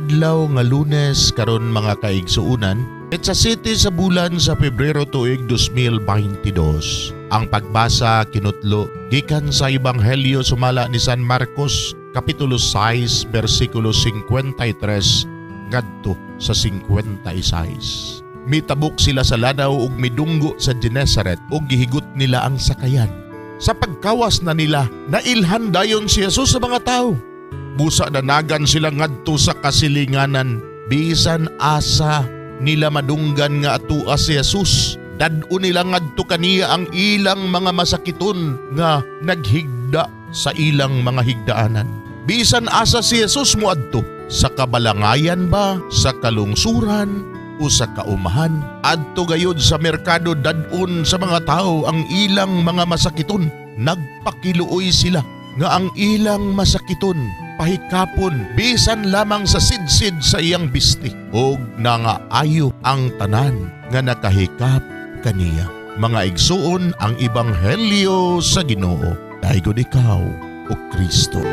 adlaw nga Lunes karon mga kaigsuunan, petsa 7 sa bulan sa Pebrero tuig 2022. Ang pagbasa kinutlo gikan sa Ebanghelyo sumala ni San Marcos kapitulo 6 bersikulo 53 ngadto sa 56. Mitabok sila sa lanaw ug midunggo sa Genesaret ug gihigot nila ang sakayan. Sa pagkawas na nila, nailhan dayon si Jesus sa mga tao. Busa danagan sila ngadto sa kasilinganan, bisan asa nila madunggan nga atua si Jesus. Dad-o nila ngadto kaniya ang ilang mga masakiton nga naghigda sa ilang mga higdaanan. Bisan asa si Jesus moadto, sa kabalangayan ba, sa kalungsuran, o sa kaumahan, adto gayud sa merkado dad-on sa mga tao ang ilang mga masakiton. Nagpakiluoy sila nga ang ilang masakiton pahikapon bisan lamang sa sidsid sa iyang bisti og nangaayo ang tanan nga nakahikap kaniya. Mga igsuon ang Ebanghelyo sa Ginoo. Dayon ikaw o Kristo.